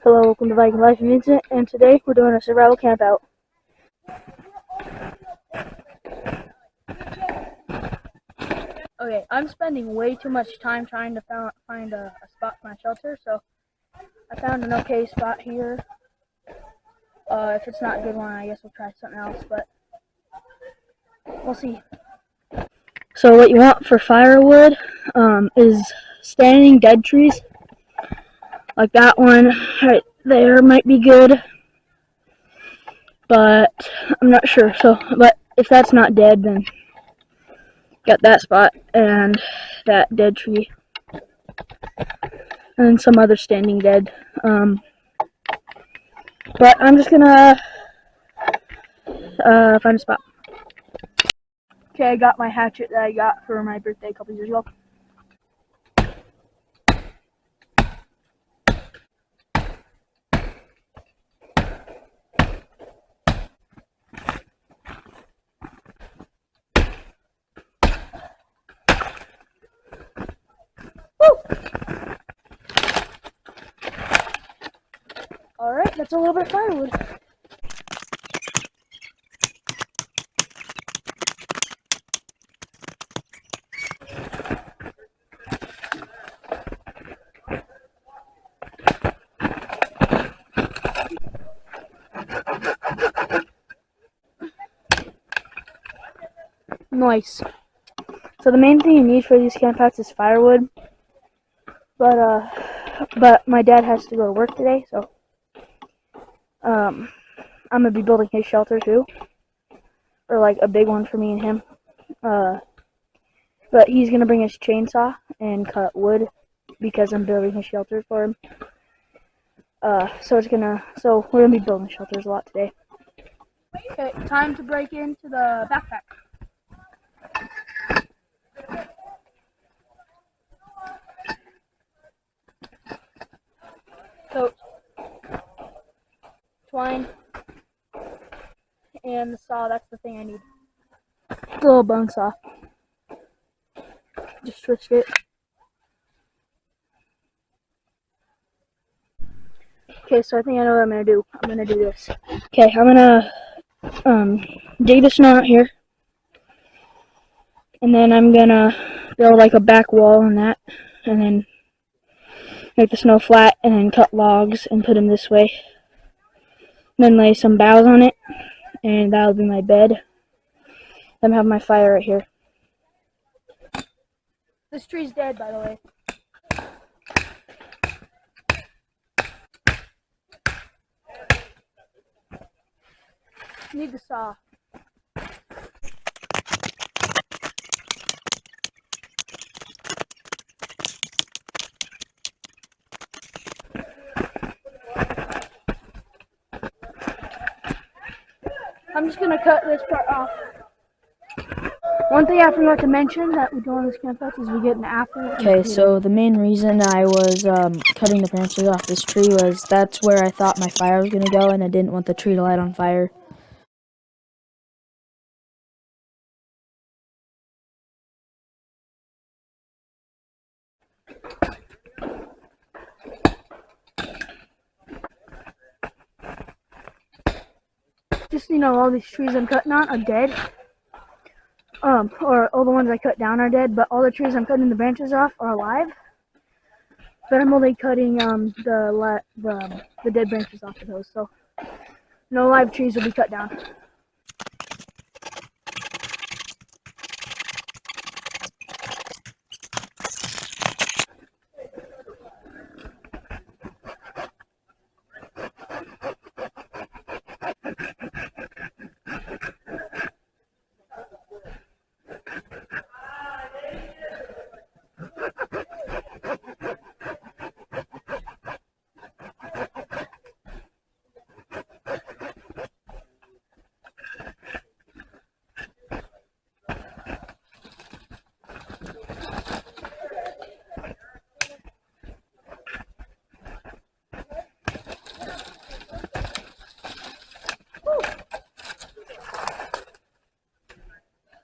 Hello, welcome to Viking Life and Instant, and today we're doing a survival camp out. Okay, I'm spending way too much time trying to find a spot for my shelter, so I found an okay spot here. If it's not a good one, I guess we'll try something else, but we'll see. So what you want for firewood is standing dead trees, like that one right there might be good, but I'm not sure. But if that's not dead, then got that spot and that dead tree and some other standing dead. But I'm just gonna find a spot. Okay, I got my hatchet that I got for my birthday a couple years ago. Woo! Alright, that's a little bit of firewood. Nice. So the main thing you need for these campouts is firewood. But my dad has to go to work today, so I'm gonna be building his shelter too, or like a big one for me and him. But he's gonna bring his chainsaw and cut wood because I'm building his shelter for him. So we're gonna be building shelters a lot today. Okay, time to break into the backpack. Coat, twine, and the saw. That's the thing I need. The little bone saw. Just twist it. Okay, so I think I know what I'm gonna do. I'm gonna do this. Okay, I'm gonna dig the snow out here, and then I'm gonna build like a back wall on that, and then make the snow flat, and then cut logs and put them this way. And then lay some boughs on it, and that'll be my bed. Then have my fire right here. This tree's dead, by the way. Need the saw. I'm just gonna cut this part off. One thing I forgot to mention that we do on this campsite is we get an apple. Okay, so the main reason I was cutting the branches off this tree was that's where I thought my fire was going to go, and I didn't want the tree to light on fire. Just all these trees I'm cutting on are dead. Or all the ones I cut down are dead, but all the trees I'm cutting the branches off are alive. But I'm only cutting the dead branches off of those, so no live trees will be cut down.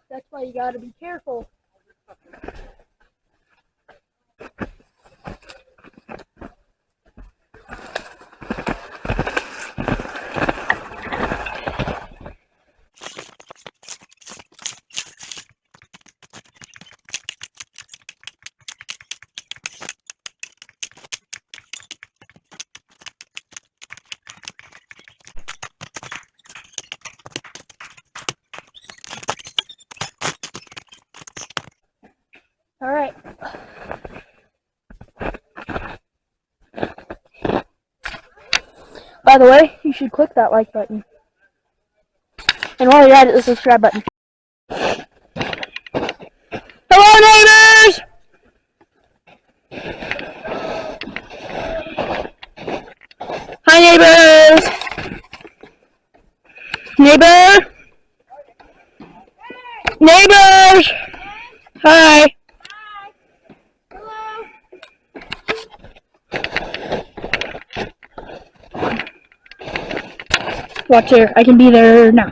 That's why you gotta be careful. All right. By the way, you should click that like button. And while you're at it, the subscribe button. Hello, neighbors! Hi, neighbors! Neighbor? Neighbors! Hi. Hello. Watch here. I can be there now.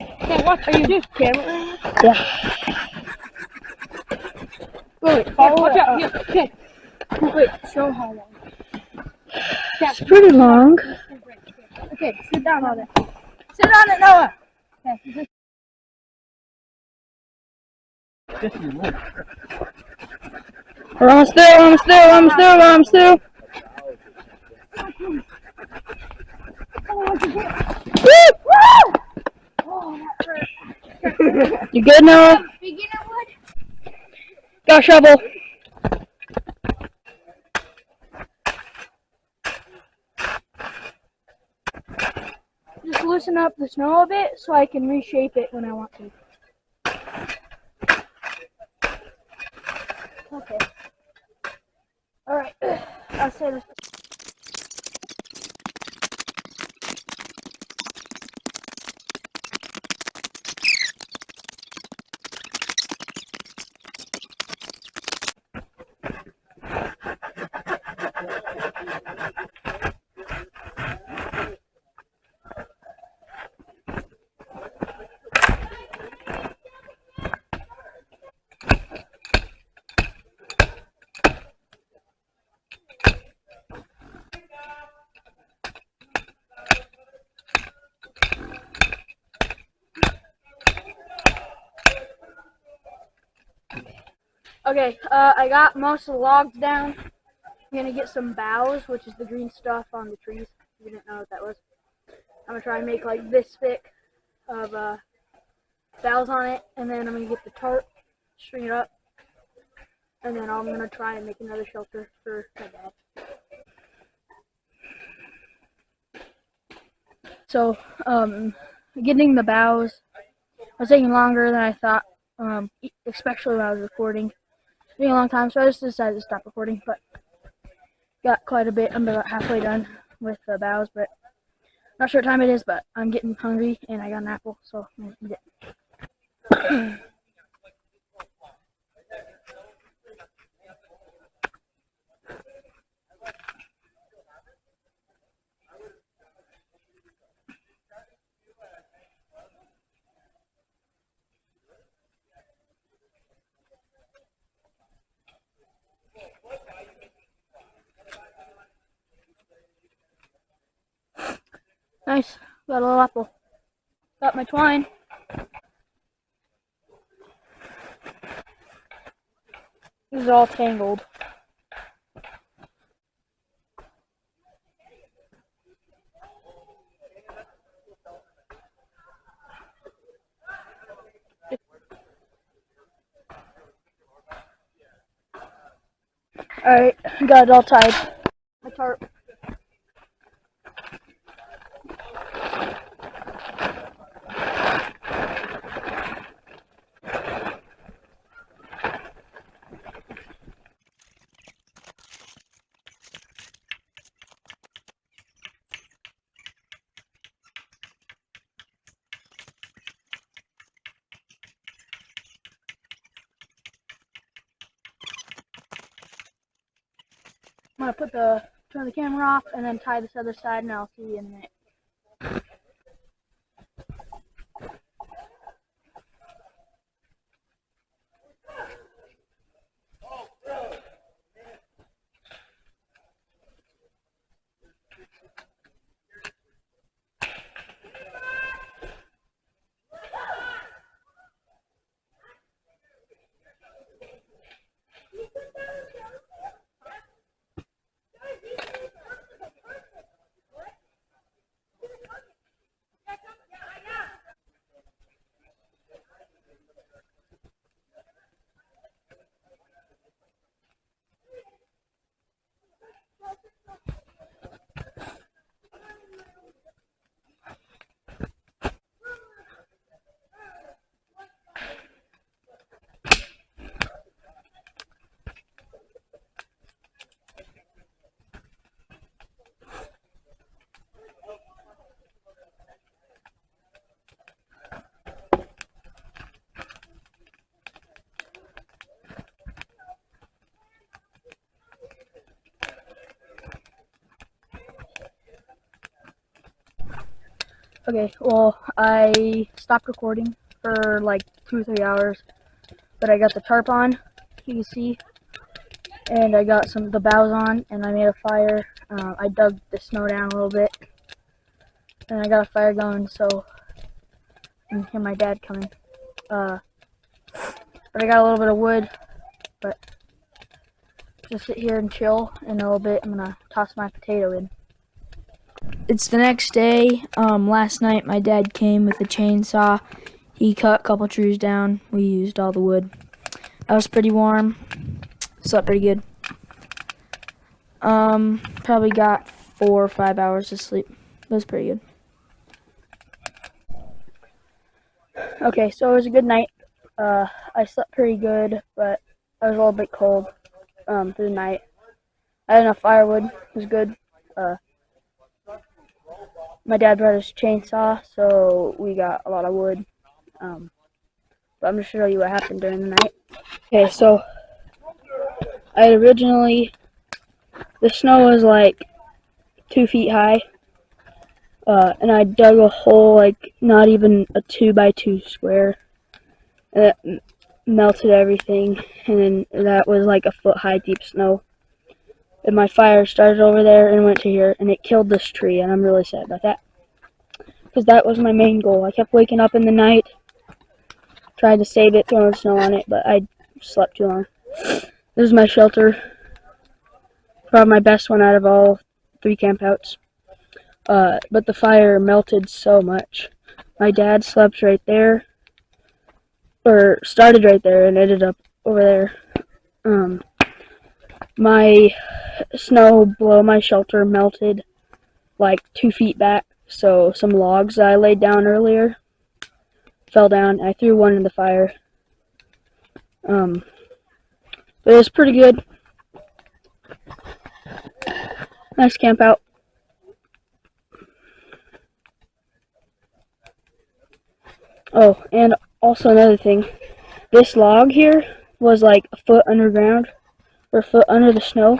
Okay, what are you doing? Camera? Yeah. Wait, watch out. Yeah, okay. Wait, show how long. It's pretty long. Okay, sit down on it. Sit on it, Noah. Okay. We're almost there, almost there, almost there, almost there. Woo! Oh, that hurt. You good, Noah? Beginner wood? Got a shovel. Just loosen up the snow a bit so I can reshape it when I want to. Okay. Alright. I'll say this. Okay, I got most of the logs down. I'm gonna get some boughs, which is the green stuff on the trees. You didn't know what that was. I'm gonna try and make like this thick of boughs on it, and then I'm gonna get the tarp, string it up, and then I'm gonna try and make another shelter for my dad. So, getting the boughs was taking longer than I thought, especially when I was recording. It's been a long time, so I just decided to stop recording, but got quite a bit. I'm about halfway done with the boughs, but not sure what time it is, but I'm getting hungry, and I got an apple, so I'm gonna eat it. Nice. Got a little apple. Got my twine. These are all tangled. Alright, got it all tied. My tarp. I'm gonna turn the camera off and then tie this other side, and I'll see you in a minute. Okay, well, I stopped recording for like 2 or 3 hours, but I got the tarp on, you can see, and I got the boughs on, and I made a fire. I dug the snow down a little bit, and I got a fire going, so I can hear my dad coming. But I got a little bit of wood, but just sit here and chill. In a little bit, I'm gonna toss my potato in. It's the next day. Last night my dad came with a chainsaw. He cut a couple trees down. We used all the wood. I was pretty warm. Slept pretty good. Probably got 4 or 5 hours of sleep. It was pretty good. Okay, so it was a good night. I slept pretty good, but I was a little bit cold through the night. I had enough firewood. It was good. My dad brought his chainsaw, so we got a lot of wood. But I'm going to show you what happened during the night. Okay, so the snow was like 2 feet high, and I dug a hole like not even a 2x2 square, and it melted everything, and then that was like a foot high deep snow. And my fire started over there and went to here, and it killed this tree, and I'm really sad about that, because that was my main goal. I kept waking up in the night, tried to save it, throwing snow on it, but I slept too long. This is my shelter, probably my best one out of all 3 campouts. But the fire melted so much. My dad slept right there, or started right there and ended up over there. My snow below my shelter melted like 2 feet back, so some logs I laid down earlier fell down. I threw one in the fire. But it was pretty good. Nice camp out. Oh, and also another thing. This log here was like a foot underground, or a foot under the snow.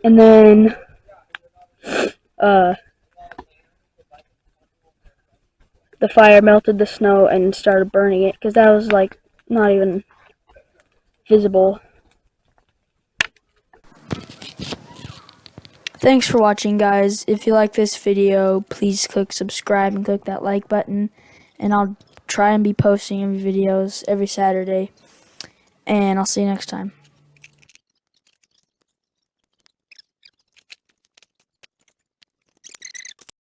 And then, the fire melted the snow and started burning it, because that was like not even visible. Thanks for watching, guys. If you like this video, please click subscribe and click that like button. And I'll try and be posting videos every Saturday. And I'll see you next time.